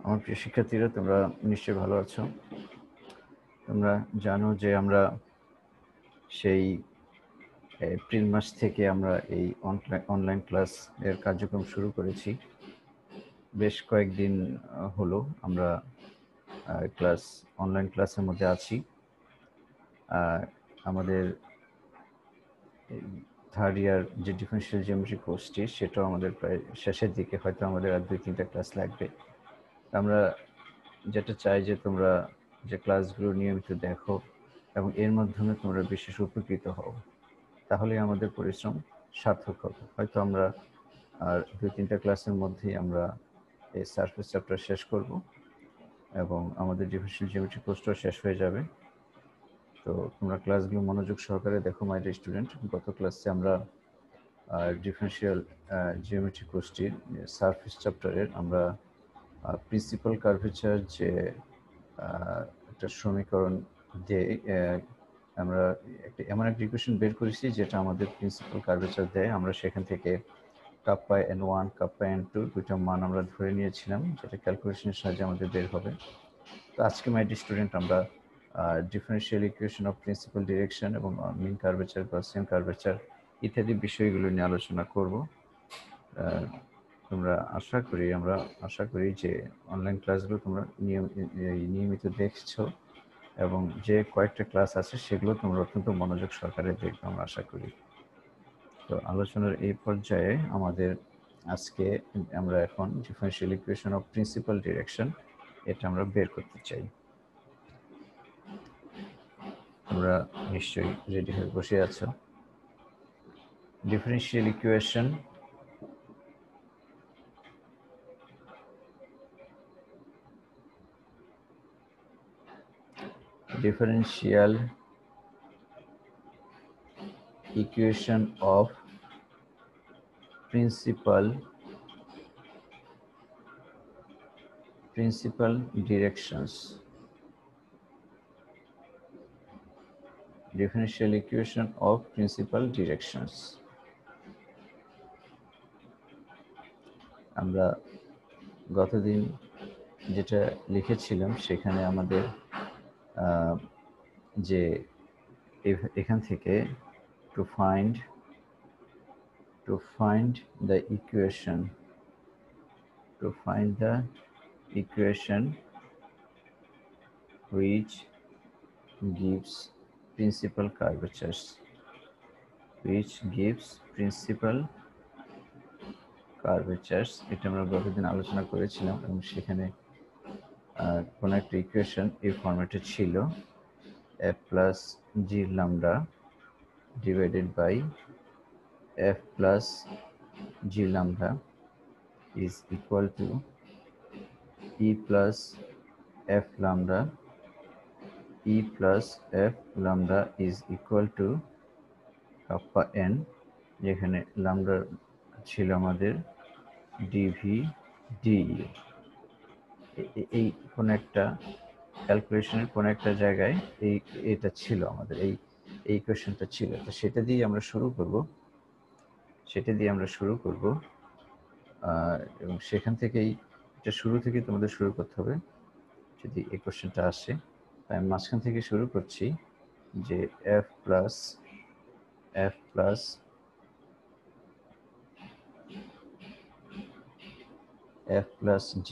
আমার প্রিয় শিক্ষার্থীরা, তোমরা নিশ্চয়ই ভালো আছো। তোমরা জানো যে আমরা সেই এপ্রিল মাস থেকে আমরা এই অনলাইন ক্লাস এর কার্যক্রম শুরু করেছি। বেশ কয়েকদিন হলো আমরা অনলাইন ক্লাসের মধ্যে আছি। আমাদের থার্ড ইয়ার যে ডিফারেনশিয়াল জিওমেট্রি কোর্সটি, সেটাও আমাদের প্রায় শেষের দিকে, হয়তো আমাদের আর 2-3টা ক্লাস লাগবে। আমরা যেটা চাই যে তোমরা যে ক্লাসগুলো নিয়মিত দেখো এবং এর মাধ্যমে তোমরা বিশেষ উপকৃত হও, তাহলে আমাদের পরিশ্রম সার্থক হবে। হয়তো আমরা আর 2-3টা ক্লাসের মধ্যেই আমরা এই সারফেস চ্যাপ্টার শেষ করব এবং আমাদের ডিফারেনশিয়াল জিওমেট্রি কোর্সটাও শেষ হয়ে যাবে। তো তোমরা ক্লাসগুলো মনোযোগ সহকারে দেখো মাই ডিয়ার স্টুডেন্ট। গত ক্লাসে আমরা ডিফারেনশিয়াল জিওমেট্রি কোর্সটির সারফেস চ্যাপ্টারের আমরা প্রিন্সিপাল কার্ভেচার যে একটা সমীকরণ দিয়ে আমরা এমন একটা ইকুয়েশন বের করেছি যেটা আমাদের প্রিন্সিপাল কার্ভেচার দেয়। আমরা সেখান থেকে কাপ্পা n1 কাপ্পা n2 দুইটা মান আমরা ধরে নিয়েছিলাম, যেটা ক্যালকুলেশনের সাহায্যে আমাদের বের হবে। তো আজকে মাই ডিয়ার স্টুডেন্ট আমরা differential equation of principal direction এবং মিন কার্ভেচার, গসিয়ান কার্ভেচার ইত্যাদি বিষয়গুলো নিয়ে আলোচনা করব। আমরা আশা করি যে অনলাইন ক্লাসগুলো তোমরা নিয়মিত দেখছো এবং যে কয়েকটা ক্লাস আছে সেগুলো তোমরা অত্যন্ত মনোযোগ সহকারে দেখবে, আমরা আশা করি। তো আলোচনার এই পর্যায়ে আজকে আমরা এখন differential equation of principal direction এটা আমরা বের করতে চাই। তোমরা নিশ্চয়ই রেডি হয়ে বসে আছো। Differential equation of principal directions. Differential equation of principal directions. আমরা গতদিন যেটা লিখেছিলাম সেখানে আমাদের যে এখান থেকে to find the equation which gives principal curvatures, এটা আমরা গতদিন আলোচনা করেছিলাম এবং সেখানে কোন একটা ইকুয়েশন এই ফরম্যাটে ছিল, f plus g lambda divided by f plus g lambda is equal to e plus f lambda is equal to kappa n, যেখানে lambda ছিল আমাদের dv du। এই কোন একটা ক্যালকুলেশনের কোন একটা জায়গায় এটা ছিল আমাদের, এই ইকুয়েশনটা ছিল। তো সেটা দিয়ে আমরা শুরু করব এবং সেখান থেকেই এটা শুরু থেকে তোমাদের শুরু করতে হবে যদি এই কোশ্চেনটা আসে। আমি মাঝখান থেকে শুরু করছি যে f plus g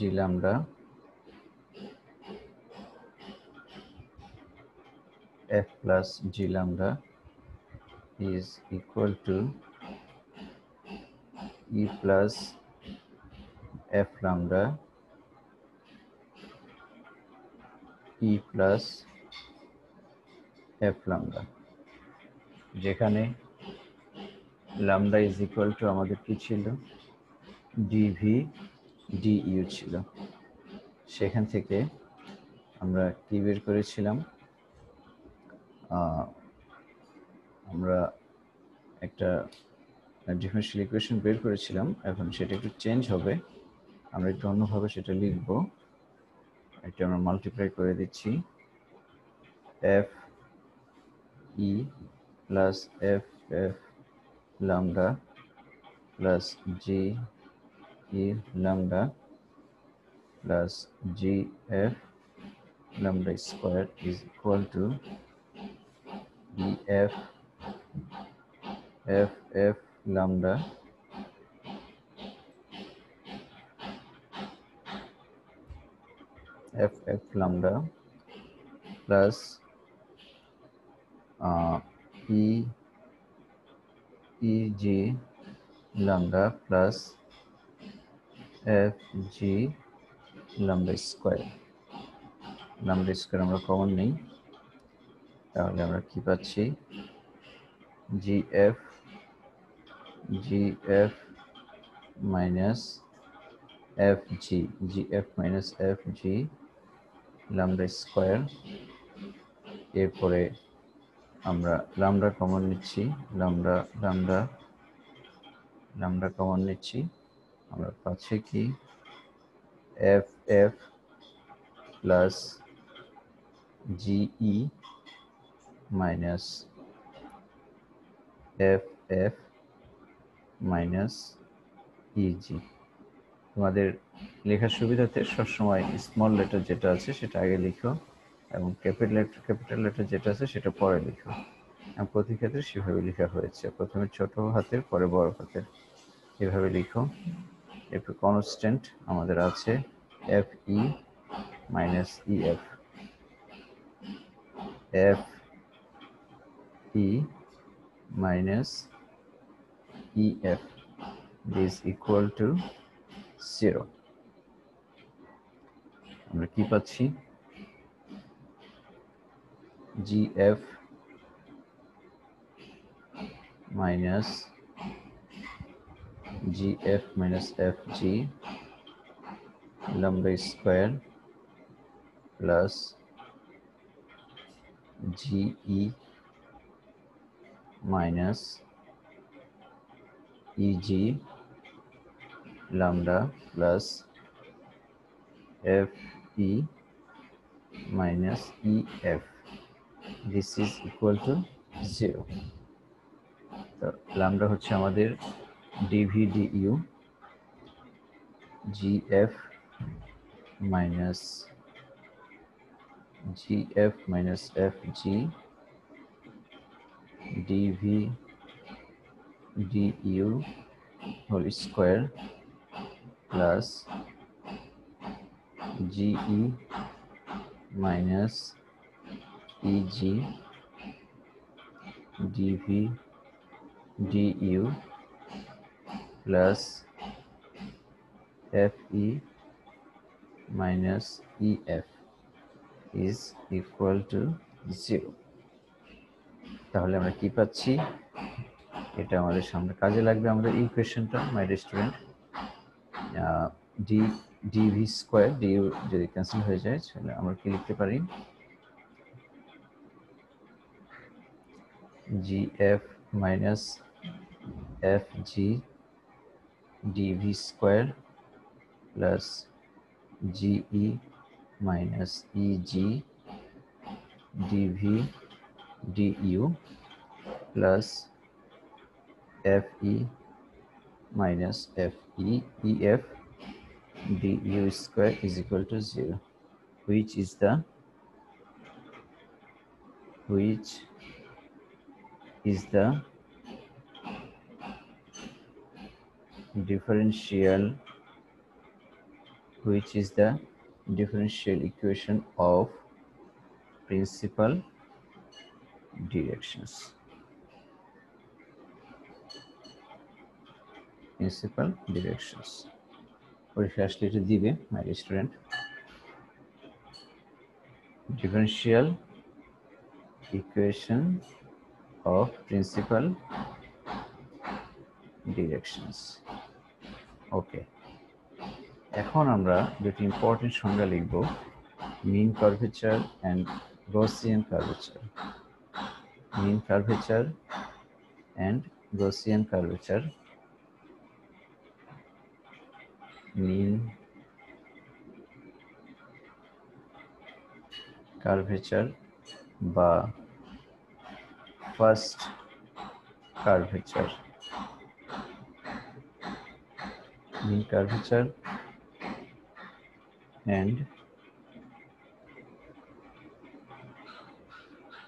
lambda is equal to e plus f lambda যেখানে lambda is equal to আমাদের কি ছিল, dv du ছিল। সেখান থেকে আমরা কি বের করেছিলাম, আমরা একটা ডিফারেনশিয়াল ইকুয়েশন বের করেছিলাম। এখন সেটা একটু চেঞ্জ হবে, আমরা একটু অন্যভাবে সেটা লিখব। এটা আমরা মাল্টিপ্লাই করে দিচ্ছি, f e plus f lambda plus g e lambda plus gf lambda square is equal to ef f lambda f lambda plus e eg lambda plus fg lambda square আমরা কমন নেই, তাহলে আমরা কি পাচ্ছি gf minus fg lambda square. এরপরে আমরা lambda common নিচ্ছি, lambda common নিচ্ছি, আমরা পাচ্ছি কি f plus ge minus f minus eg। তোমাদের লেখার সুবিধাতে সবসময় স্মল লেটার যেটা আছে সেটা আগে লিখো এবং ক্যাপিটাল লেটার যেটা আছে সেটা পরে লিখো। প্রতি ক্ষেত্রে সেভাবে লেখা হয়েছে, প্রথমে ছোট হাতের পরে বড় হাতের, এভাবে লিখো। এরপর কনস্ট্যান্ট আমাদের আছে F E minus EF, F E minus EF is equal to 0। আমরা কি পাচ্ছি gf minus fg lambda square plus ge minus eg lambda plus fe minus ef, this is equal to 0। তো lambda হচ্ছে আমাদের dv/du, gf minus fg dv/du whole square plus ge minus eg dv/du plus fe minus ef is equal to 0। তাহলে আমরা কি পাচ্ছি, এটা আমাদের সামনে কাজে লাগবে আমাদের ইকুয়েশনটা my student. dv square du যদি ক্যান্সেল হয়ে যায় তাহলে আমরা কি লিখতে পারি gf minus fg dv square plus ge minus eg dv/du plus fe minus ef du square is equal to 0, which is the differential equation of principal directions। পরীক্ষা আসলে এটা দিবে my student. differential equation of principal directions। ওকে, এখন আমরা দুটি important সংজ্ঞা লিখব, mean curvature and Gaussian curvature। mean curvature and Gaussian curvature। mean curvature বা first curvature। mean curvature and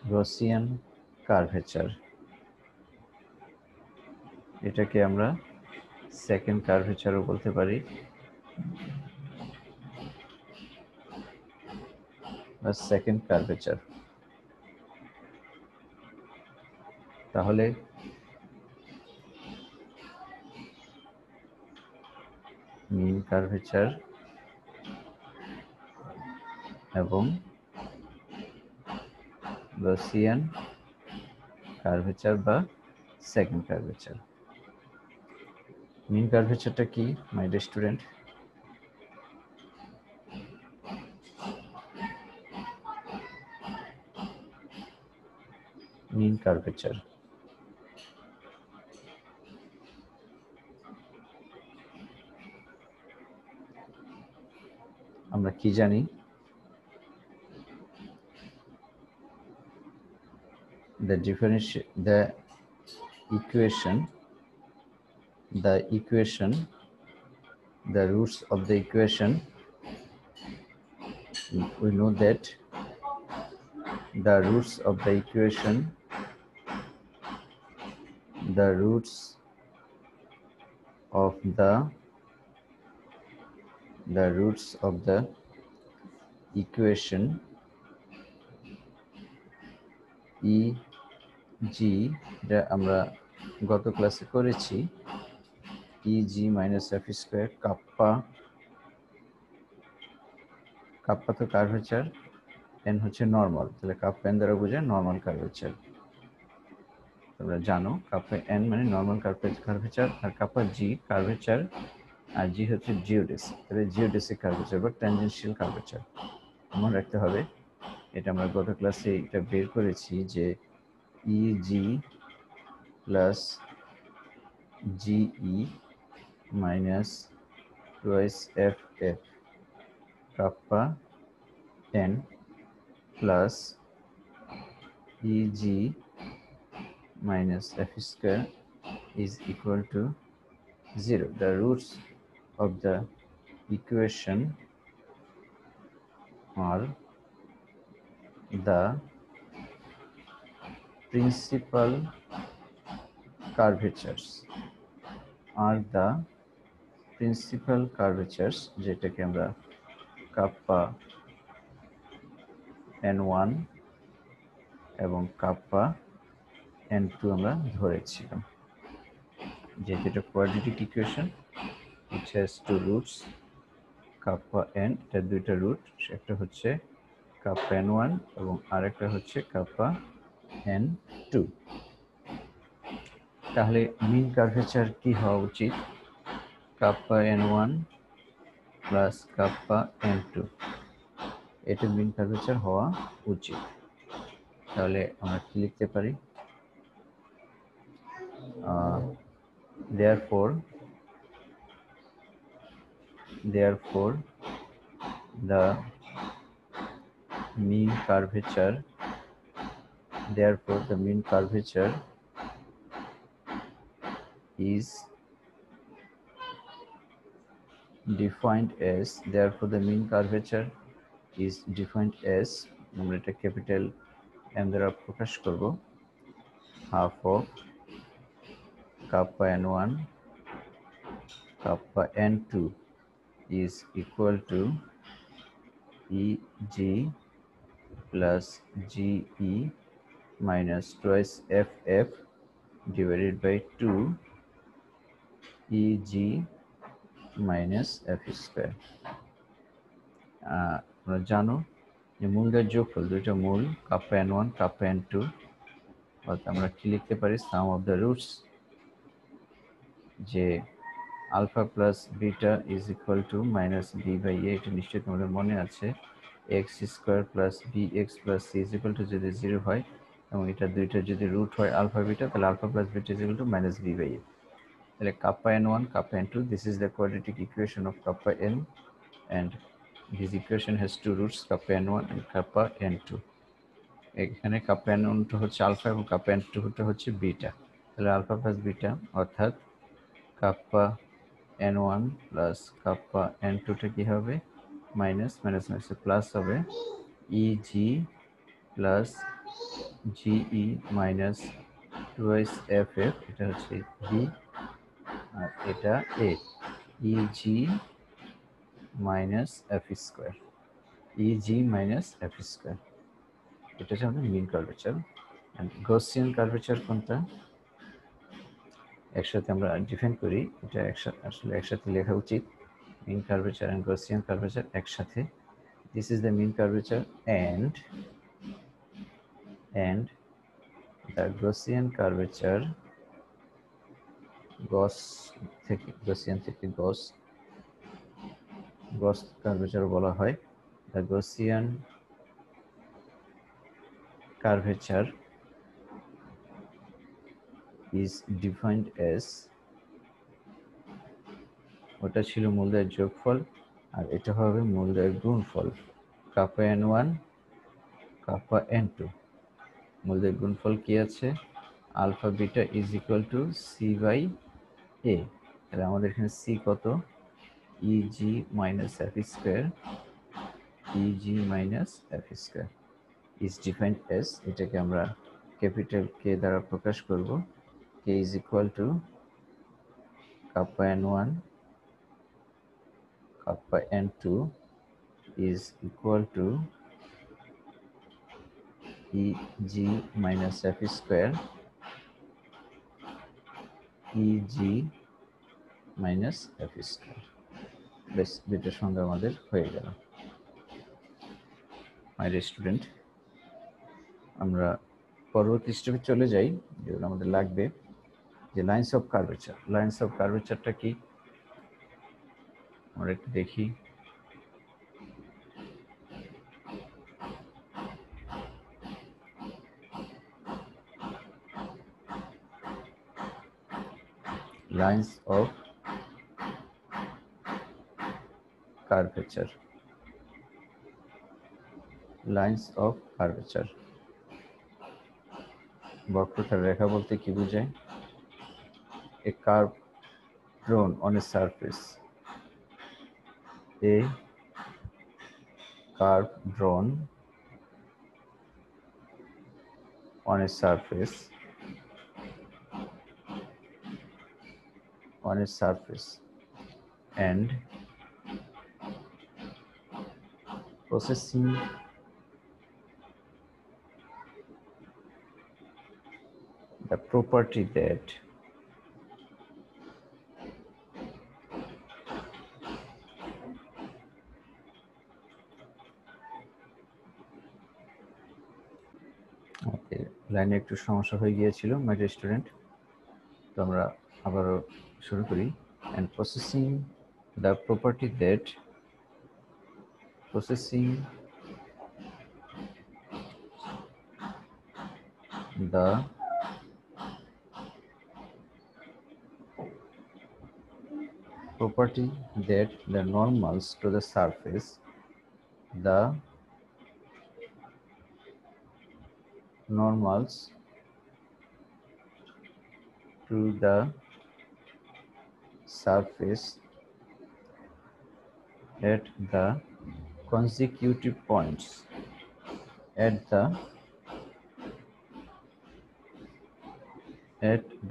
Gaussian curvature, এটাকে আমরা সেকেন্ড কার্ভেচারও বলতে পারি বা সেকেন্ড কার্ভেচার। তাহলে মিন কার্ভেচার এবং গসিয়ান কার্ভেচার বা সেকেন্ড কার্ভেচার। মিন কার্ভেচারটা কি my dear student? Mean curvature আমরা কি জানি? The roots of the equation, we know that the roots of the equation, the roots of the equation e g, যা আমরা গত ক্লাসে করেছি, e g minus f square kappa তো curvature, n হচ্ছে নর্মাল, তাহলে কাপ্পা n দ্বারা বোঝায় নর্মাল কার্ভেচার। তোমরা জানো কাপ্পা n মানে নর্মাল কার্ভেচার, আর কাপ্পা g কার্ভেচার, আর জি হচ্ছে জিওডেসিক। তাহলে জিওডেসিক কার্ভেচার বা ট্যানজেনশিয়াল কার্ভেচার মনে রাখতে হবে। এটা আমরা গত ক্লাসে এটা বের করেছি যে E G plus G E minus twice F F kappa n plus Eg minus f square is equal to 0. The roots of the equation are the principal curvatures, যেটাকে আমরা কাপ্পা n1 এবং কাপ্পা n2 আমরা ধরেছিলাম। যেহেতু এটা quadratic equation, which has two roots, kappa n, এটা দুইটা root, একটা হচ্ছে কাপ্পা n1 এবং আরেকটা হচ্ছে কাপ্পা n2। তাহলে মিন কার্ভেচার কি হওয়া উচিত? Kappa n1 plus kappa n2, এটা মিন কার্ভেচার হওয়া উচিত। তাহলে আমরা কি লিখতে পারি? therefore the mean curvature is defined as আমরা এটা ক্যাপিটাল M দ্বারা প্রকাশ করব, half of kappa n1 kappa n2 is equal to Eg plus Ge minus twice ff divided by 2 Eg minus f square। তোমরা জানো যে মূলদের যোগফল, দুইটা মূল কাপ্পা n1 কাপ্পা n2, অর্থাৎ আমরা কি লিখতে পারি? সাম অফ দ্য রুটস, যে alpha plus beta is equal to minus B by A. এটা নিশ্চয়ই তোমাদের মনে আছে, X square plus B X plus C is equal to যদি 0 হয় এবং এটা দুইটা যদি রুট হয় আলফা বিটা, তাহলে alpha plus beta is equal to minus B by A. তাহলে kappa n1 kappa n2, this is the quadratic equation of kappa n, and this equation has two roots, kappa n1 and kappa n2। এখানে kappa n1 হচ্ছে alpha এবং kappa n2 হচ্ছে beta. তাহলে alpha plus beta অর্থাৎ kappa n1 plus kappa n2 টা কি হবে? Minus minus minus plus হবে E G plus G E minus twice F F, এটা হচ্ছে বি আর এটা A, E G minus F square, E G minus F square, এটা হচ্ছে আমাদের মিন কার্ভেচার। গসিয়ান কার্ভেচার কোনটা একসাথে আমরা ডিফাইন করি, এটা একসাথে আসলে একসাথে লেখা উচিত, mean curvature and Gaussian curvature একসাথে। This is the mean curvature and the Gaussian curvature, Gauss থেকে গসিয়ান থেকে গস কার্ভেচার বলা হয়। The Gaussian curvature is defined as, ওটা ছিল মূলদের যোগফল আর এটা হবে মূলদের গুণফল, কাপা n1 কাপা n2। মূলদের গুণফল কি আছে, alpha beta is equal to C by A, তাহলে আমাদের এখানে সি কত, E G minus F square, E G minus F square is defined as, এটাকে আমরা ক্যাপিটাল কে দ্বারা প্রকাশ করব, কে ইজ ইকুয়াল টু কাপা n1 kappa n2 is equal to eg minus f square, eg minus f square। বেশ, দুটোর সঙ্গে আমাদের হয়ে গেল। মাই স্টুডেন্ট, আমরা পরবর্তী স্টেপে চলে যাই, যেগুলো আমাদের লাগবে, যে lines of curvature. Lines of কার্ভেচারটা কি আমরা একটু দেখি। Lines of curvature, lines of curvature, বক্রতার রেখা বলতে কি বোঝায়, a curve drawn on a surface, a curve drawn on a surface, and possessing the property that লাইনে একটু সমস্যা হয়ে গিয়েছিল মাই স্টুডেন্ট, তো আমরা আবারও শুরু করি। and possessing the property that possessing the property that the normals to the surface, the normals to the surface at the consecutive points, at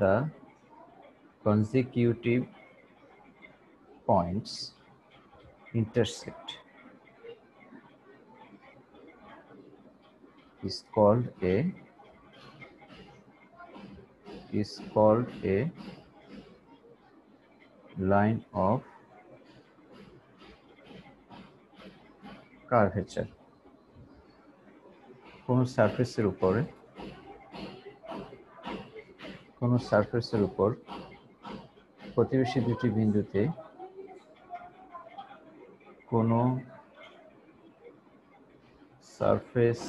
the consecutive points intersect is called a line of curvature। কোন সারফেসের উপর প্রতিবেশী দুটি বিন্দুতে কোন surface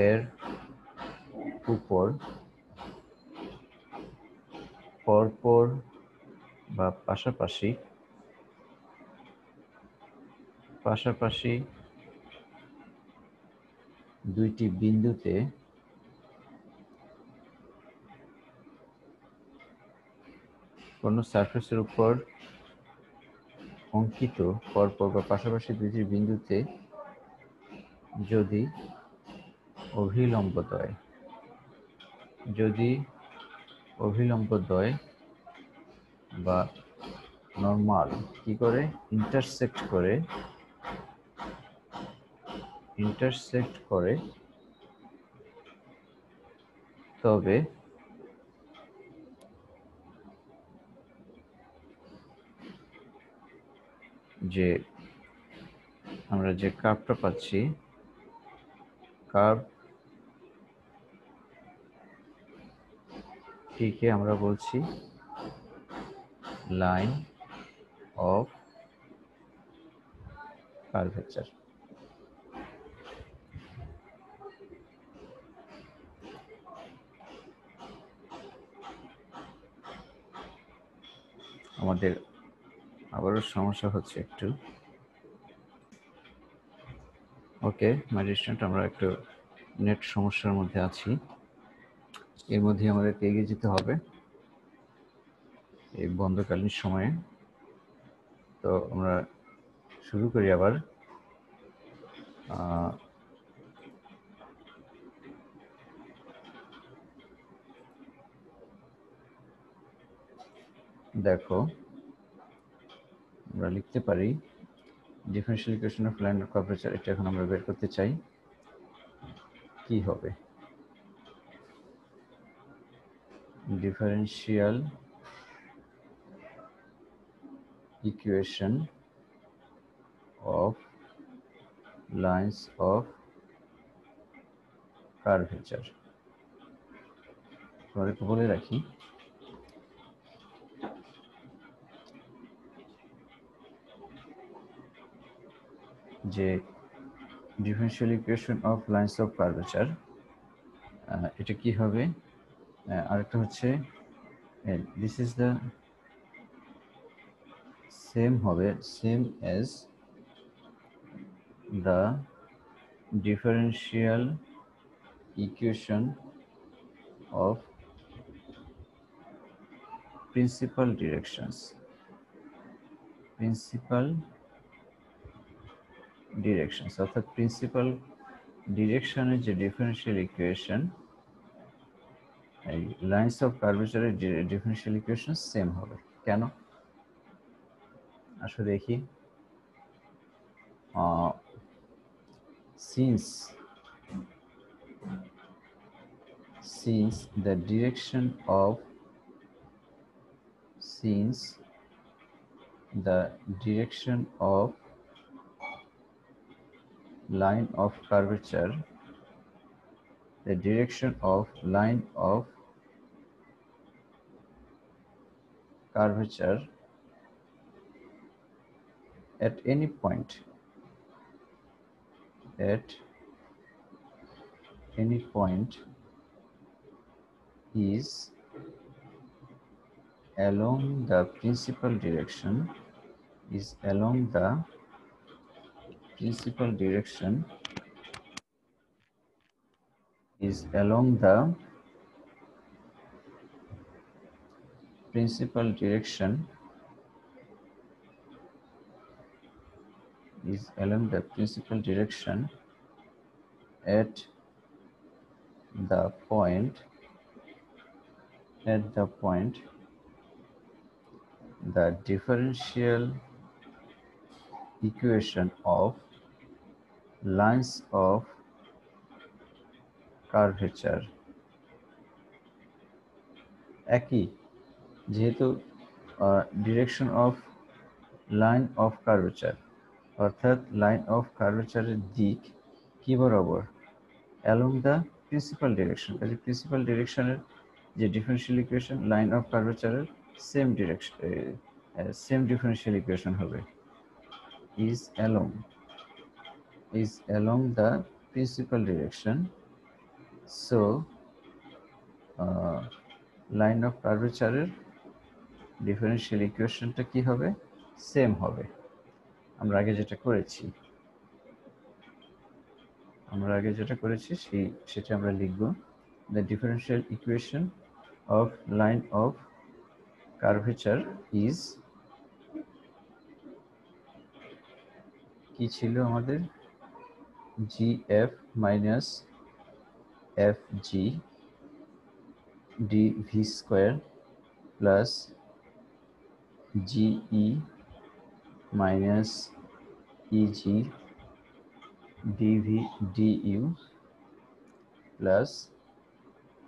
এর উপর পরপর বা পাশাপাশি দুইটি বিন্দুতে কোন সারফেসের উপর অঙ্কিত পরপর বা পাশাপাশি দুইটি বিন্দুতে যদি অভিলম্বদ্বয় বা নরমাল কি করে ইন্টারসেক্ট করে তবে যে আমরা যে কার্ভটা পাচ্ছি কার্ভটিকে আমরা বলছি লাইন অফ কার্ভেচার। আমাদের আবারও সমস্যা হচ্ছে একটু। ওকে মাই স্টুডেন্ট, আমরা একটু নেট সমস্যার মধ্যে আছি, এর মধ্যে আমাদেরকে এগিয়ে যেতে হবে এই বন্ধকালীন সময়ে। তো আমরা শুরু করি আবার। দেখো আমরা লিখতে পারি differential equation of line of curvature, এটা এখন আমরা বের করতে চাই। কি হবে differential equation of lines of curvature. তোমাদেরকে বলে রাখি যে differential equation of lines of curvature এটা কি হবে, আরেকটা হচ্ছে দিস ইজ দ্য সেম হবে same as the differential equation of principal directions. অর্থাৎ প্রিন্সিপাল ডিরেকশনের যে ডিফারেনশিয়াল ইকুয়েশন, এই লাইন্স অফ কার্ভেচারের ডিফারেনশিয়াল ইকুয়েশন সেম হবে। কেন আসলে দেখি, since the direction of line of curvature, the direction of line of curvature at any point is along the principal direction, at the point the differential equation of lines of curvature একই, যেহেতু direction of line of curvature অর্থাৎ line of কার্ভেচারের দিক কি বরাবর, along the principal direction. কাজে principal ডিরেকশনের যে ডিফারেনশিয়াল ইকুয়েশন লাইন অফ কার্ভেচারের সেম ডিফারেনশিয়াল ইকুয়েশন হবে, is along the principal direction. So line of কার্ভেচারের ডিফারেনশিয়াল ইকুয়েশনটা কি হবে, সেম হবে। আমরা আগে যেটা করেছি সেটা আমরা লিখব, the differential equation of line of curvature is কি ছিল আমাদের gf minus fg dv square plus ge minus eg dv du plus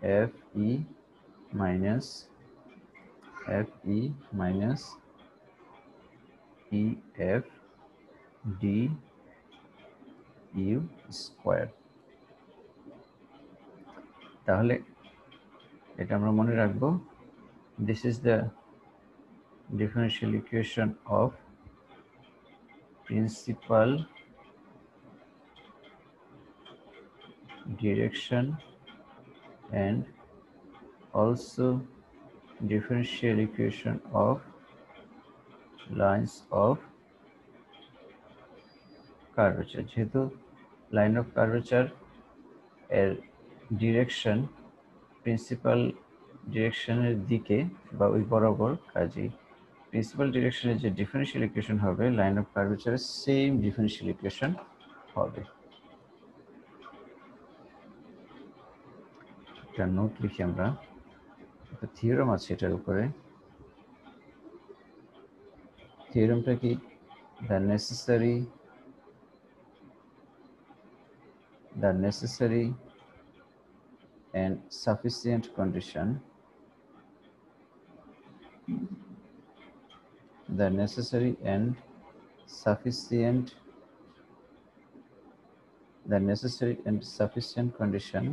fe minus ef du square. তাহলে এটা আমরা মনে রাখবো, this is the differential equation of principal direction and also differential equation of lines of curvature। যেহেতু line of curvature এর direction principal ডিরেকশনের দিকে বা ওই বরাবর, কাজেই প্রিন্সিপাল ডিরেকশনের যে ডিফারেনশিয়াল ইকুয়েশন হবে লাইন অফ কার্ভেচারের সেম ডিফারেনশিয়াল ইকুয়েশন হবে। একটা নোট লিখি আমরা, একটা থিওরাম আছে এটার উপরে। থিওরামটা কি? the necessary and sufficient condition the necessary and sufficient condition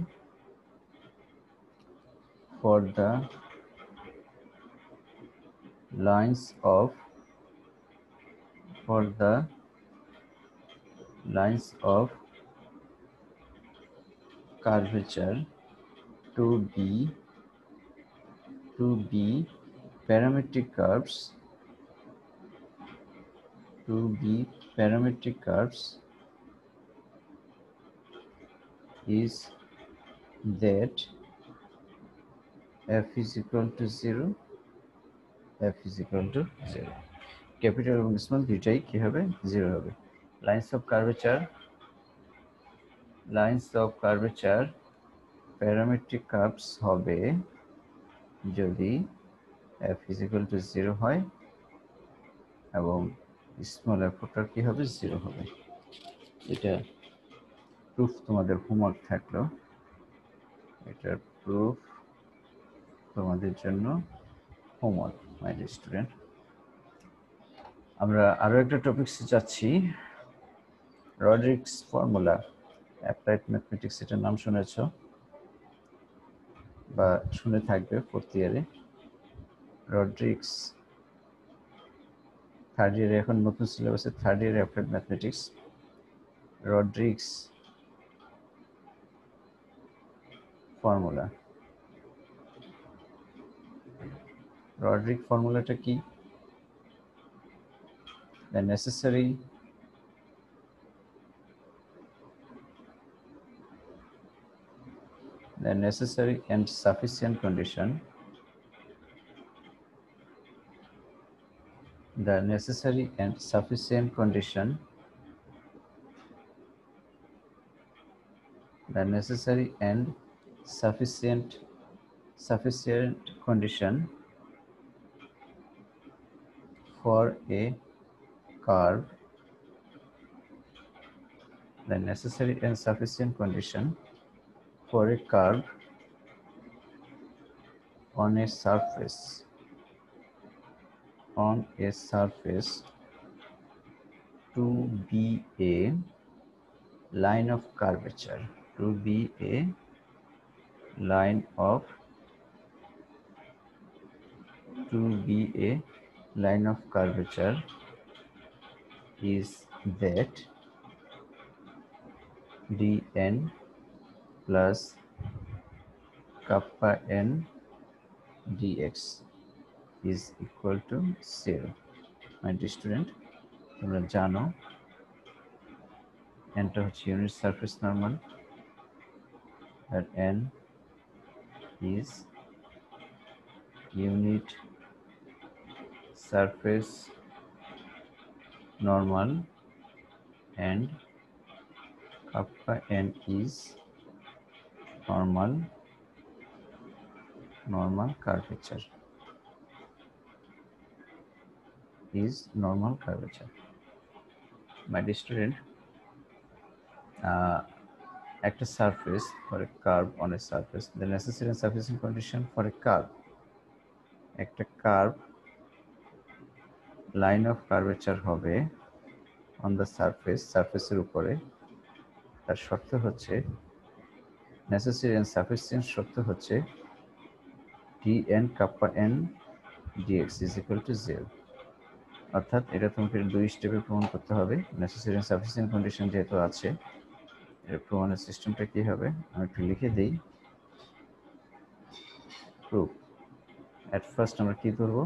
for the lines of curvature to be parametric curves is that f is equal to 0, capital এবং স্মল দুইটাই কি হবে? 0 হবে। Lines of curvature parametric curves হবে যদি f is equal to 0 হয় এবং small f কি হবে? 0 হবে। এটা প্রুফ তোমাদের হোমওয়ার্ক থাকলো, এটার প্রুফ তোমাদের জন্য হোমওয়ার্ক মাই ডিয়ার স্টুডেন্ট। আমরা আরো একটা টপিকসে যাচ্ছি, রডরিক্স ফর্মুলা অ্যাপ্লাইড ম্যাথমেটিক্স। এটার নাম শুনেছো বা শুনে থাকবে ফোর্থ ইয়ারে। রডরিক্স থার্ড ইয়ারে, এখন নতুন সিলেবাসে থার্ড ইয়ারে অ্যাপ্লাইড ম্যাথমেটিক্স। রডরিক্স ফর্মুলা, রডরিক ফর্মুলাটা কি? the necessary and sufficient condition for a curve, the necessary and sufficient condition for a curve on a surface to be a line of curvature, is that dn plus kappa n dx is equal to 0। my dear student, তোমরা জানো nটা হচ্ছে unit surface normal, আর n is unit surface normal and kappa n is normal curvature my dear student, একটা surface for a curve on a surface, the necessary and sufficient condition for a curve, একটা curve line of curvature হবে on the surfaceর উপরে, তার শর্ত হচ্ছে necessary and sufficient শর্ত হচ্ছে dn kappa n dx is equal to 0, অর্থাৎ এটা তোমাকে 2 স্টেপে প্রমাণ করতে হবে। necessary and sufficient condition যেহেতু আছে, এর প্রমাণের সিস্টেমটা কি হবে আমি একটু লিখে দেই। প্রুফ, at first আমরা কি করব,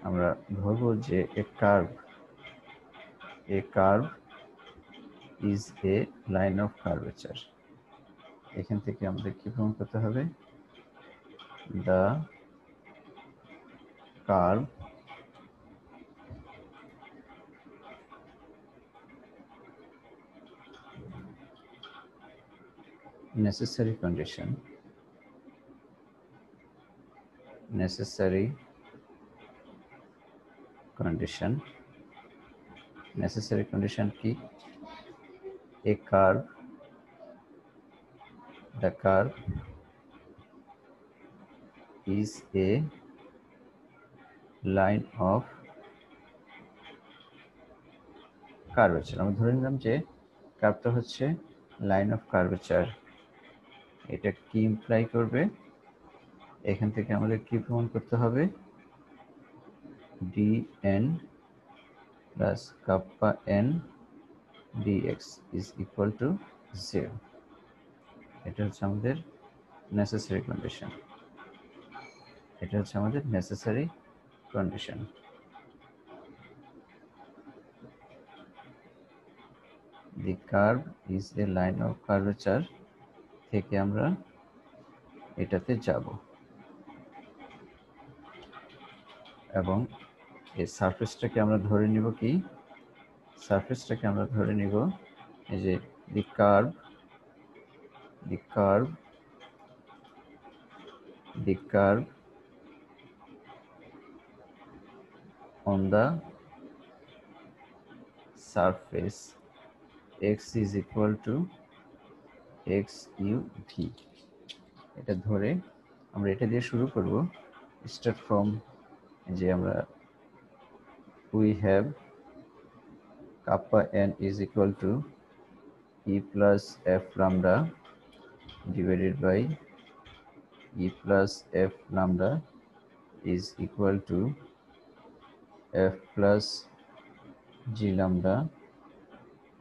আমরা ধরবো যে a curve is a line of curvature, এখান থেকে আমাদের কি প্রমাণ করতে হবে, the curve necessary condition কি, a curve, the curve is a line of curvature, আমরা ধরে নিলাম যে কার্ভটা হচ্ছে লাইন অফ কার্ভেচার। এটা কি ইমপ্লাই করবে, এখান থেকে আমাদের কি প্রমাণ করতে হবে, dn plus kappa n dx is equal to 0, এটা হচ্ছে আমাদের necessary condition, the curve is a line of curvature থেকে আমরা এটাতে যাব, এবং এই সারফেসটাকে আমরা ধরে নিব কি, এই যে the curve on the surface x is equal to xuv, এটা ধরে আমরা এটা দিয়ে শুরু করব। স্টার্ট ফ্রম যে আমরা we have kappa n is equal to e plus f lambda divided by e plus f lambda is equal to f plus g lambda,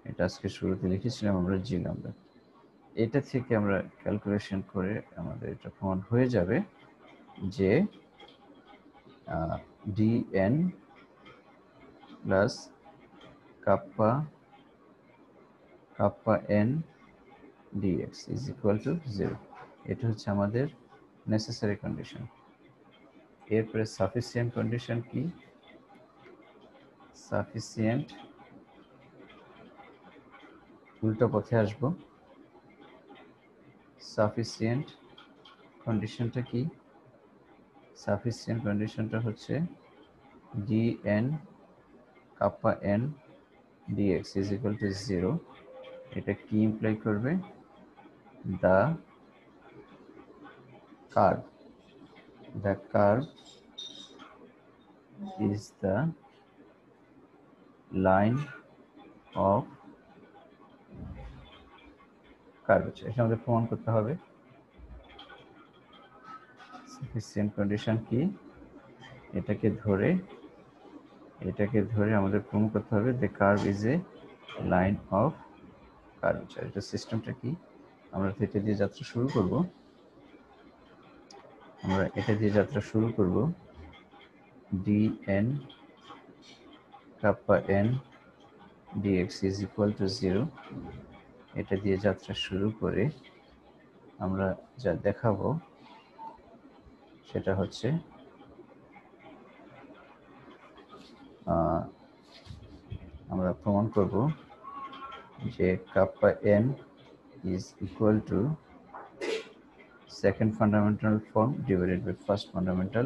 এটা আজকে শুরুতে লিখেছিলাম আমরা g lambda, এটা থেকে আমরা ক্যালকুলেশন করে আমাদের এটা প্রমাণ হয়ে যাবে যে dn plus kappa n dx is equal to 0, এটা হচ্ছে আমাদের necessary condition। এরপরে sufficient condition কি, sufficient উল্টো পথে আসবো, sufficient conditionটা কি, sufficient conditionটা হচ্ছে dn kappa n dx is equal to 0, এটা কি ইমপ্লাই করবে, the curve is the line of curvature, এটা আমাদের প্রমাণ করতে হবে। sufficient condition কি, এটাকে ধরে আমাদের প্রমাণ করতে হবে the curve is a line of curvature, এটা সিস্টেমটা কি, আমরা এটা দিয়ে যাত্রা শুরু করব, dn kappa n dx is equal to 0, এটা দিয়ে যাত্রা শুরু করে আমরা যা দেখাবো সেটা হচ্ছে আমরা প্রমাণ করব যে kappa n is equal to second fundamental form divided by first fundamental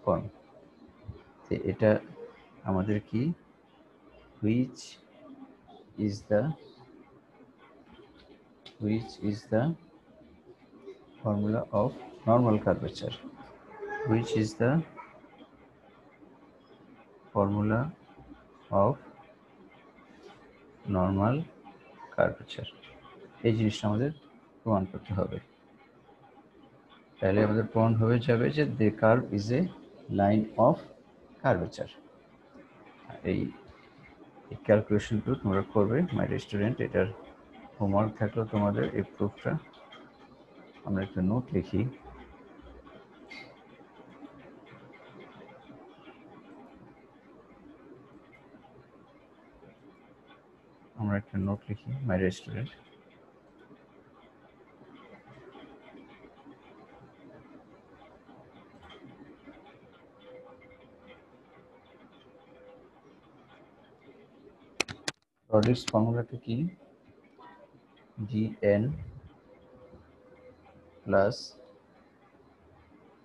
form. তো এটা আমাদের কি which is the formula of normal curvature, which is the formula of normal curvature. এই জিনিসটা আমাদের প্রমাণ করতে হবে। তাহলে আমাদের প্রমাণ হয়ে যাবে যে the curve is a line of curvature. এই ক্যালকুলেশনটা তোমরা করবে মাই স্টুডেন্ট। এটার হোমওয়ার্ক থাকলো তোমাদের এই প্রুফটা। আমরা একটা নোট লিখি। My student. রডিক্স ফর্মুলাটা কি? dn plus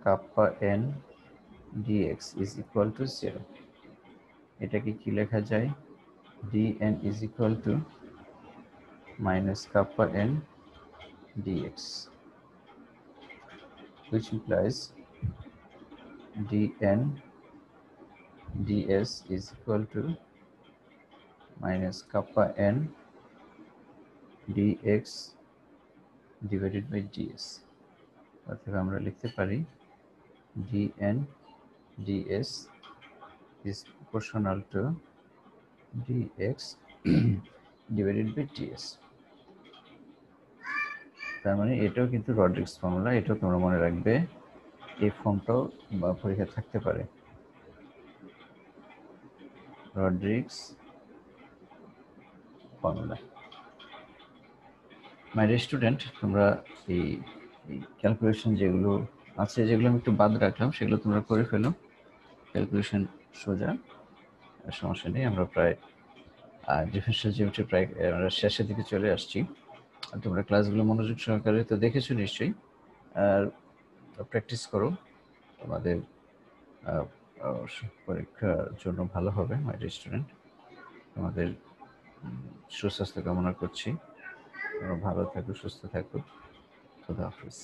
kappa n dx is equal to 0. এটাকে কি লেখা যায়? dn is equal to minus kappa n dx, which implies dn ds is equal to minus kappa n dx divided by ds. অর্থাৎ আমরা লিখতে পারি dn ds is proportional to dx divided by ds. তার মানে এটাও কিন্তু Rodrigues formula, এটাও তোমরা মনে রাখবে। এই ফর্মটাও পরীক্ষা থাকতে পারে। Rodrigues formula. মাই স্টুডেন্ট, তোমরা এই ক্যালকুলেশন যেগুলো আছে, যেগুলো আমি একটু বাদ রাখলাম, সেগুলো তোমরা করে ফেলো। ক্যালকুলেশন সোজা, সমস্যা নেই। আমরা প্রায় ডিফারেনশিয়াল জিওমেট্রি প্রায় আমরা শেষের দিকে চলে আসছি। আর তোমরা ক্লাসগুলো মনোযোগ সহকারে তো দেখেছো নিশ্চয়ই, আর প্র্যাকটিস করো। তোমাদের পরীক্ষার জন্য ভালো হবে মাই স্টুডেন্ট। তোমাদের সুস্বাস্থ্য কামনা করছি। তোমরা ভালো থাকো, সুস্থ থাকো। খুদা হাফেজ।